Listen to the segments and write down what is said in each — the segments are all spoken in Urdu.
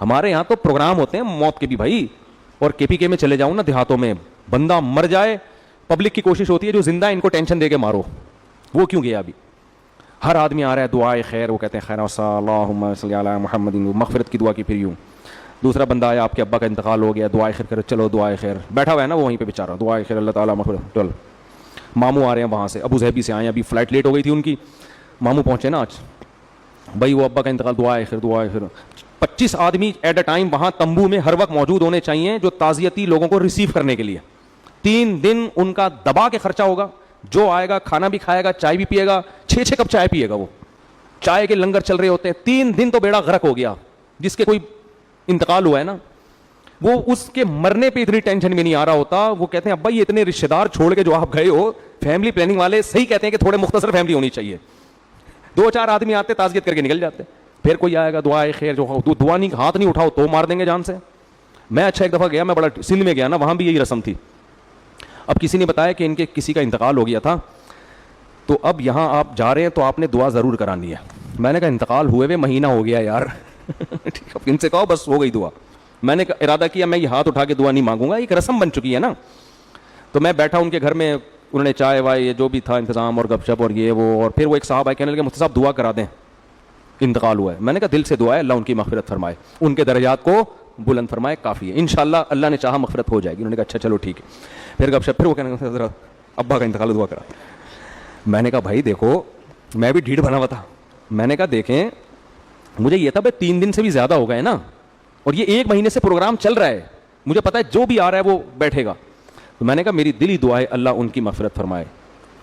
ہمارے یہاں تو پروگرام ہوتے ہیں موت کے بھی بھائی. اور کے پی کے میں چلے جاؤں نا دیہاتوں میں, بندہ مر جائے, پبلک کی کوشش ہوتی ہے جو زندہ ہے ان کو ٹینشن دے کے مارو. وہ کیوں گیا ابھی؟ ہر آدمی آ رہا ہے دعائے خیر, وہ کہتے ہیں خیر اللہم صلی علی محمد, مغفرت کی دعا کی. پھر یوں دوسرا بندہ آیا, آپ کے ابا کا انتقال ہو گیا, دعائے خیر کرو, چلو دعائے خیر, بیٹھا ہوا ہے نا وہ وہیں پہ بیچارہ, دعائے خیر اللہ تعالیٰ مغفرت. چل ماموں آ رہے ہیں وہاں سے, ابو ظہبی سے آئے, ابھی فلائٹ لیٹ ہو گئی تھی ان کی, ماموں پہنچے نا آج, بھائی وہ ابا کا انتقال, دعائے خیر دعائے خیر. 25 آدمی ایٹ اے ٹائم وہاں تمبو میں ہر وقت موجود ہونے چاہیے جو تعزیتی لوگوں کو ریسیو کرنے کے لیے. 3 دن ان کا دبا کے خرچہ ہوگا, جو آئے گا کھانا بھی کھائے گا, چائے بھی پیے گا, 6 کپ چائے پیے گا, وہ چائے کے لنگر چل رہے ہوتے ہیں. 3 دن تو بیڑا غرق ہو گیا. جس کے کوئی انتقال ہوا ہے نا, وہ اس کے مرنے پہ اتنی ٹینشن میں نہیں آ رہا ہوتا. وہ کہتے ہیں ابا یہ اتنے رشتے دار چھوڑ کے جو آپ گئے ہو, فیملی پلاننگ والے صحیح کہتے ہیں کہ تھوڑے مختصر فیملی ہونی چاہیے. 2-4 آدمی آتے تعزیت کر کے نکل جاتے. پھر کوئی آئے گا دعائے خیر, جو دعا نہیں ہاتھ نہیں اٹھاؤ تو مار دیں گے جان سے. میں اچھا ایک دفعہ گیا, میں بڑا سندھ میں گیا نا, وہاں بھی یہی رسم تھی. اب کسی نے بتایا کہ ان کے کسی کا انتقال ہو گیا تھا, تو اب یہاں آپ جا رہے ہیں تو آپ نے دعا ضرور کرانی ہے. میں نے کہا انتقال ہوئے ہوئے مہینہ ہو گیا یار, ان سے کہو بس ہو گئی دعا. میں نے ارادہ کیا میں یہ ہاتھ اٹھا کے دعا نہیں مانگوں گا, ایک رسم بن چکی ہے نا. تو میں بیٹھا ان کے گھر میں, انہوں نے چائے وائے جو بھی تھا انتظام اور گپ شپ اور یہ وہ, اور پھر وہ ایک صاحب آئے کہنے لگے مفتی صاحب دعا کرا دیں, انتقال ہوا ہے. میں نے کہا دل سے دعا ہے, اللہ ان کی مغفرت فرمائے, ان کے درجات کو بلند فرمائے, کافی ہے انشاءاللہ, اللہ نے چاہا مغفرت ہو جائے گی. انہوں نے کہا اچھا چلو ٹھیک ہے. پھر گپ شپ, پھر وہ کہنے لگے ذرا ابا کا انتقال دعا کرا. میں نے کہا بھائی دیکھو, میں بھی ڈھیٹ بنا ہوا تھا. میں نے کہا دیکھیں مجھے یہ تھا بھائی 3 دن سے بھی زیادہ ہو گئے نا, اور یہ 1 مہینے سے پروگرام چل رہا ہے, مجھے پتا ہے جو بھی آ رہا ہے وہ بیٹھے گا. تو میں نے کہا میری دلی دعا ہے اللہ ان کی مغفرت فرمائے,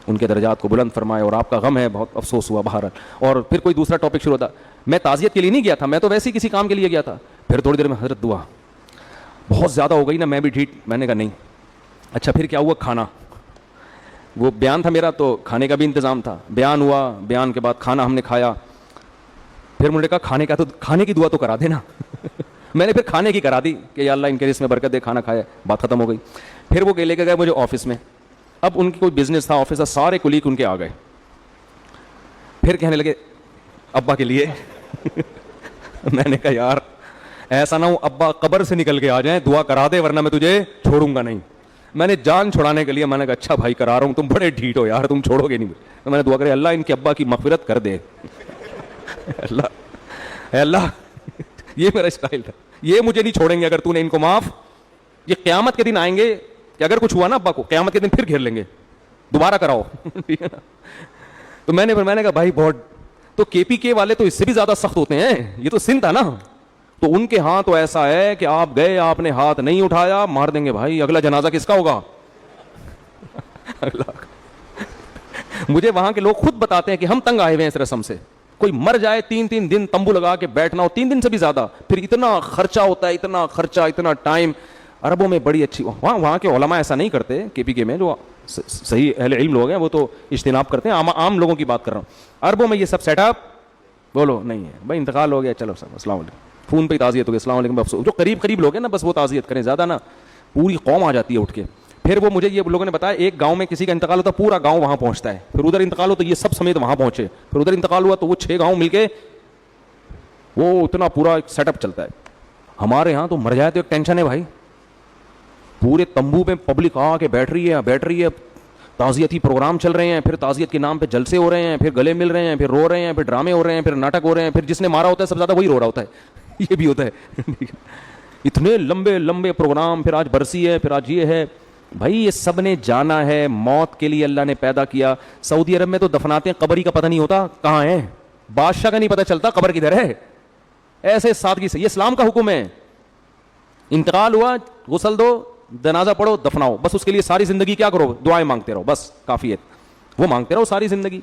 ان کے درجات کو بلند فرمائے, اور آپ کا غم ہے بہت افسوس ہوا بہرحال. اور پھر کوئی دوسرا ٹاپک شروع ہوتا. میں تعزیت کے لیے نہیں گیا تھا, میں تو ویسے ہی کسی کام کے لیے گیا تھا. پھر تھوڑی دیر میں حضرت دعا بہت زیادہ ہو گئی نا, میں بھی ڈھیٹ. میں نے کہا نہیں. اچھا پھر کیا ہوا, کھانا, وہ بیان تھا میرا تو کھانے کا بھی انتظام تھا. بیان ہوا, بیان کے بعد کھانا ہم نے کھایا. پھر مجھے کہا کھانے کی دعا تو کرا دینا. میں نے پھر کھانے کی کرا دی کہ یا اللہ ان کے رزق میں برکت دے, کھانا کھایا, بات ختم ہو گئی. پھر وہ لے کے گئے مجھے آفس میں. اب ان کی کوئی بزنس تھا, آفس تھا, سارے کولیگ ان کے آ گئے. پھر کہنے لگے ابا کے لیے. میں نے کہا یار ایسا نہ ہو ابا قبر سے نکل کے آ جائیں, دعا کرا دے ورنہ میں تجھے چھوڑوں گا نہیں. میں نے جان چھڑانے کے لیے میں نے کہا اچھا بھائی کرا رہا ہوں, تم بڑے ڈھیٹ ہو یار, تم چھوڑو گے نہیں. تو میں نے دعا کری اللہ ان کے ابا کی مغفرت کر دے. اللہ یہ میرا اسٹائل تھا, یہ مجھے نہیں چھوڑیں گے اگر تو نے ان کو معاف. یہ قیامت کے دن آئیں گے کہ اگر کچھ ہوا نا ابا کو, قیامت کے دن پھر گھیر لیں گے, دوبارہ کراؤ. تو میں نے کہا بھائی بہت, تو کے پی کے والے تو اس سے بھی زیادہ سخت ہوتے ہیں. یہ تو سندھ تھا نا, تو ان کے ہاں تو ایسا ہے کہ آپ گئے, آپ نے ہاتھ نہیں اٹھایا, مار دیں گے بھائی. اگلا جنازہ کس کا ہوگا؟ مجھے وہاں کے لوگ خود بتاتے ہیں کہ ہم تنگ آئے ہوئے ہیں اس رسم سے. کوئی مر جائے 3 دن تمبو لگا کے بیٹھنا ہو, 3 دن سے بھی زیادہ, پھر اتنا خرچہ ہوتا ہے, اتنا خرچہ, اتنا ٹائم. عربوں میں بڑی اچھی, وہاں کے علماء ایسا نہیں کرتے. کے پی کے میں جو صحیح اہل علم لوگ ہیں وہ تو اجتناب کرتے ہیں, عام لوگوں کی بات کر رہا ہوں. عربوں میں یہ سب سیٹ اپ بولو نہیں ہے بھائی, انتقال ہو گیا چلو سب السلام علیکم, فون پہ ہی تعزیت ہو گئی, السلام علیکم. افسوس جو قریب لوگ ہیں نا بس وہ تعزیت کریں, زیادہ نا پوری قوم آ جاتی ہے اٹھ کے. پھر وہ مجھے یہ لوگوں نے بتایا ایک گاؤں میں کسی کا انتقال ہوتا ہے پورا گاؤں وہاں پہنچتا ہے, پھر ادھر انتقال ہو تو یہ سب سمیت وہاں پہنچے, پھر ادھر انتقال ہوا تو وہ 6 گاؤں مل کے وہ اتنا پورا ایک سیٹ اپ چلتا ہے. ہمارے یہاں تو مر جائے تو ایک ٹینشن ہے بھائی, پورے تمبو میں پبلک آ کے بیٹھ رہی ہے, تعزیتی پروگرام چل رہے ہیں, پھر تعزیت کے نام پہ جلسے ہو رہے ہیں, پھر گلے مل رہے ہیں, پھر رو رہے ہیں, پھر ڈرامے ہو رہے ہیں, پھر ناٹک ہو رہے ہیں, پھر جس نے مارا ہوتا ہے سب زیادہ وہی رو رہا ہوتا ہے. یہ بھی ہوتا ہے. اتنے لمبے پروگرام, پھر آج برسی ہے, پھر آج یہ ہے. بھائی یہ سب نے جانا ہے, موت کے لیے اللہ نے پیدا کیا. سعودی عرب میں تو دفناتے ہیں, قبر کا پتہ نہیں ہوتا کہاں ہے, بادشاہ کا نہیں پتہ چلتا قبر کدھر ہے. ایسے سادگی سے, یہ اسلام کا حکم ہے. انتقال ہوا غسل دو, جنازہ پڑھو, دفناؤ, بس اس کے لیے ساری زندگی کیا کرو, دعائیں مانگتے رہو, بس کافی ہے. وہ مانگتے رہو ساری زندگی.